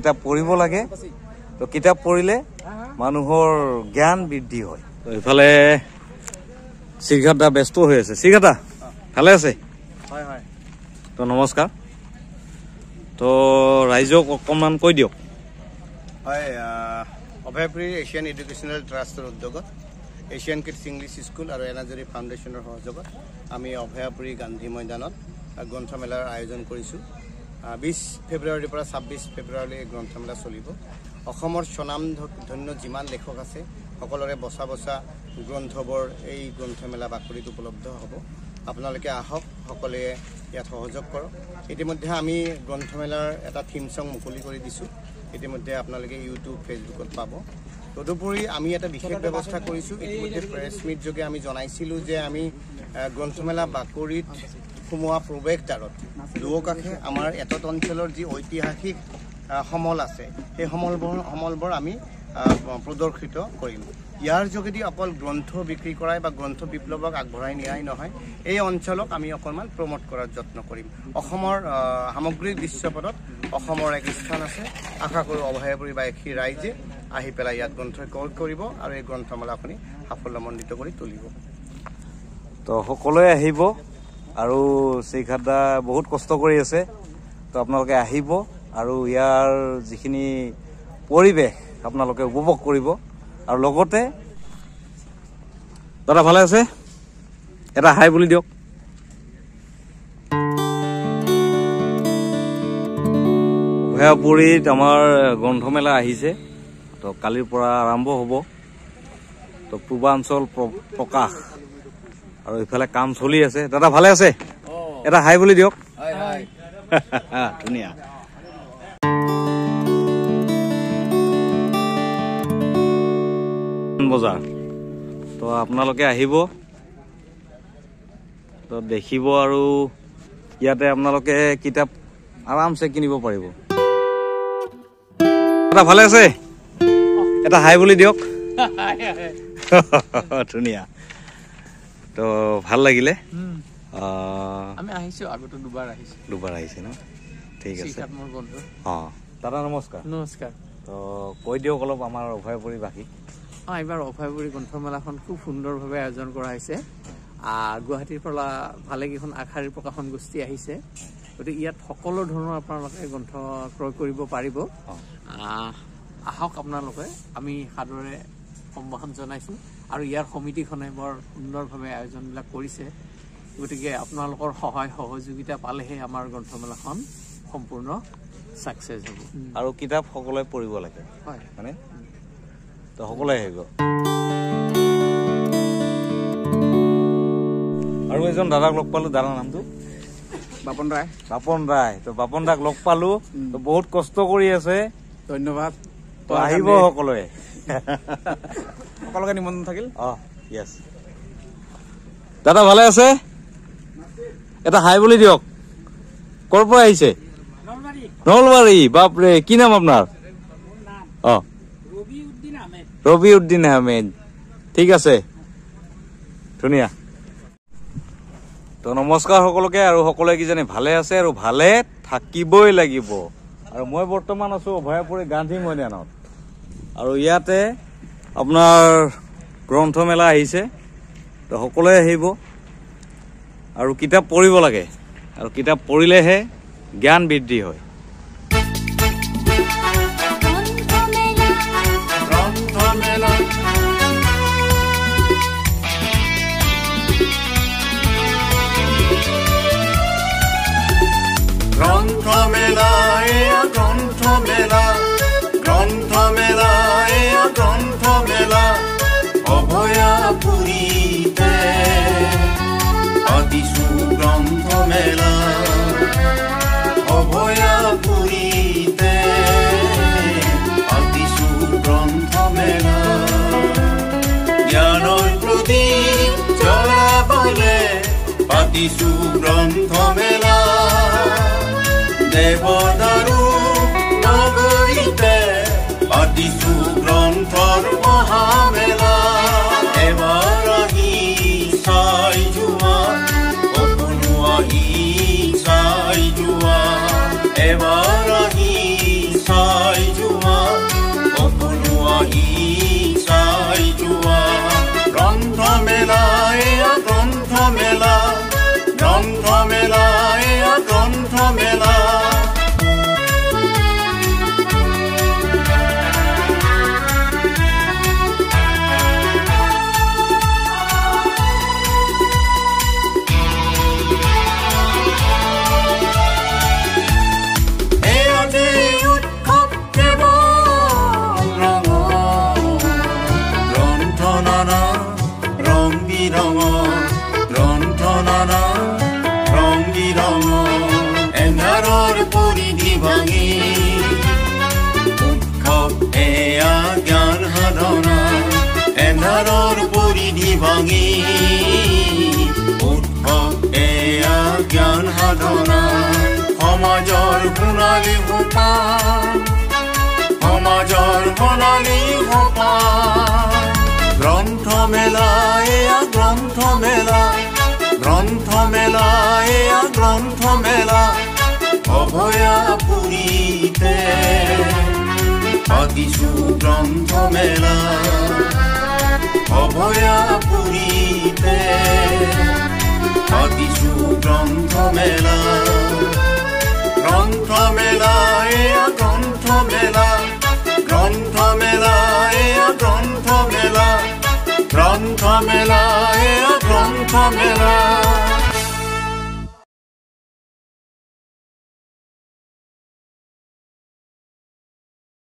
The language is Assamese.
কিতাপ পঢ়িব লাগে তো কিতাপ পঢ়িলে মানুহৰ জ্ঞান বৃদ্ধি হয় তো ইফালে শ্ৰীঘাটা ব্যস্ত হৈ আছে শ্ৰীঘাটা ভালে আছে হয় হয় তো নমস্কাৰ তো ৰাইজক অকণমান কৈ দিয়ক হয় অভয়পুৰী এছিয়ান এডুকেশ্যনেল ট্ৰাষ্টৰ উদ্যোগত এছিয়ান কিডছ ইংলিছ স্কুল আৰু এনাজৰী ফাউণ্ডেশ্যনৰ সহযোগত আমি অভয়াপুৰী গান্ধী ময়দানত গ্ৰন্থমেলাৰ আয়োজন কৰিছোঁ 20 ফেব্ৰুৱাৰীৰ পৰা 26 ফেব্ৰুৱাৰীলৈ এই গ্ৰন্থমেলা চলিব অসমৰ স্বনামধন্য যিমান লেখক আছে সকলোৰে বছা বছা গ্ৰন্থবোৰ এই গ্ৰন্থমেলা বাকৰিত উপলব্ধ হ'ব আপোনালোকে আহক সকলোৱে ইয়াত সহযোগ কৰক ইতিমধ্যে আমি গ্ৰন্থমেলাৰ এটা থিম সং মুকলি কৰি দিছোঁ ইতিমধ্যে আপোনালোকে ইউটিউব ফেচবুকত পাব তদুপৰি আমি এটা বিশেষ ব্যৱস্থা কৰিছোঁ ইতিমধ্যে প্ৰেছ মিট যোগে আমি জনাইছিলোঁ যে আমি গ্ৰন্থমেলা বাকৰিত সোমোৱা প্ৰৱেশদ্বাৰত দুয়োকাষে আমাৰ এটত অঞ্চলৰ যি ঐতিহাসিক সমল আছে সেই সমলবোৰ আমি প্ৰদৰ্শিত কৰিম ইয়াৰ যোগেদি অকল গ্ৰন্থ বিক্ৰী কৰাই বা গ্ৰন্থ বিপ্লৱক আগবঢ়াই নিয়াই নহয় এই অঞ্চলক আমি অকণমান প্ৰমোট কৰাৰ যত্ন কৰিম অসমৰ সামগ্ৰিক দৃশ্যপটত অসমৰ এক স্থান আছে আশা কৰোঁ অভয়াপুৰীবাসী ৰাইজে আহি পেলাই ইয়াত গ্ৰন্থ ক্ৰয় কৰিব আৰু এই গ্ৰন্থমেলাখনি সাফল্যমণ্ডিত কৰি তুলিব তো সকলোৱে আহিব আৰু শ্ৰীঘাটা বহুত কষ্ট কৰি আছে তো আপোনালোকে আহিব আৰু ইয়াৰ যিখিনি পৰিৱেশ আপোনালোকে উপভোগ কৰিব আৰু লগতে দাদা ভালে আছে এটা হাই বুলি দিয়ক অভয়াপুৰীত আমাৰ গ্ৰন্থমেলা আহিছে তো কালিৰ পৰা আৰম্ভ হ'ব তো পূৰ্বাঞ্চল প্ৰকাশ আৰু ইফালে কাম চলি আছে দাদা ভালে আছে এটা হাই বুলি দিয়ক ধুনীয়া বজাৰ তো আপোনালোকে আহিব তো দেখিব আৰু ইয়াতে আপোনালোকে কিতাপ আৰামছে কিনিব পাৰিব এটা ভালে আছে এটা হাই বুলি দিয়ক ধুনীয়া তো ভাল লাগিলে আমি আহিছো আগতে দুবাৰ আহিছে ন ঠিক আছে মোৰ বন্ধু দাদা নমস্কাৰ নমস্কাৰ তো কৈ দিয়ক অলপ আমাৰ অভয়াপুৰীবাসী এইবাৰ অভয়াপুৰী গ্ৰন্থমেলাখন খুব সুন্দৰভাৱে আয়োজন কৰা হৈছে গুৱাহাটীৰ পৰা ভালেকেইখন আগশাৰীৰ প্ৰকাশন গোষ্ঠী আহিছে গতিকে ইয়াত সকলো ধৰণৰ আপোনালোকে গ্ৰন্থ ক্ৰয় কৰিব পাৰিব আহক আপোনালোকে আমি সাদৰে সম্ভাষণ জনাইছোঁ আৰু ইয়াৰ সমিতিখনে বৰ সুন্দৰভাৱে আয়োজনবিলাক কৰিছে গতিকে আপোনালোকৰ সহায় সহযোগিতা পালেহে আমাৰ গ্ৰন্থমেলাখন সম্পূৰ্ণ ছাকচেছ হ'ব আৰু কিতাপ সকলোৱে পঢ়িব লাগে হয় মানে তো সকলোৱে আহিব আৰু এজন দাদাক লগ পালো দাদাৰ নামটো বাপন ৰায় তো বাপন দাক লগ পালো তো বহুত কষ্ট কৰি আছে ধন্যবাদ তো আহিব সকলোৱে সকলোকে নিমন্ত্ৰণ থাকিল ইয়েছ দাদা ভালে আছে এটা হাই বুলি দিয়ক ক'ৰ পৰা আহিছে নলবাৰী বাপৰে কি নাম আপোনাৰ ৰবি উদ্দিন আহমেদ ঠিক আছে ধুনীয়া তো নমস্কাৰ সকলোকে আৰু সকলোৱে কিজানি ভালে আছে আৰু ভালে থাকিবই লাগিব আৰু মই বৰ্তমান আছো অভয়াপুৰী গান্ধী ময়দানত আৰু ইয়াতে আপোনাৰ গ্ৰন্থমেলা আহিছে তো সকলোৱে আহিব আৰু কিতাপ পঢ়িব লাগে আৰু কিতাপ পঢ়িলেহে জ্ঞান বৃদ্ধি হয় অভয়াপুৰীতে পাতিছো গ্ৰন্থমেলা অভয়াপুৰীতে পাতিছো গ্ৰন্থমেলা জ্ঞানৰ প্ৰদীপ জ্বলাবলে পাতিছো গ্ৰন্থমেলা দেৱদাৰু নগৰীতে পাতিছো গ্ৰন্থৰ মহামেলা এবাৰ আহি চাই যোৱা সকলো আহি চাই যোৱা এবাৰ আহি চাই পৰিধি ভাঙি উৎসৱ এয়া জ্ঞান সাধনা এন্ধাৰৰ পৰিধি ভাঙি উৎসৱ এয়া জ্ঞান সাধনা সমাজৰ সোণালী সপান সমাজৰ সোণালী সপান গ্ৰন্থমেলা এয়া গ্ৰন্থমেলা গ্ৰন্থমেলা এয়া গ্ৰন্থমেলা অভয়াপুৰীতে পাতিছো গ্ৰন্থমেলা অভয়াপুৰীতে পাতিছো গ্ৰন্থমেলা গ্ৰন্থমেলা এয়া গ্ৰন্থমেলা গ্ৰন্থমেলা এয়া গ্ৰন্থমেলা গ্ৰন্থমেলা এয়া গ্ৰন্থমেলা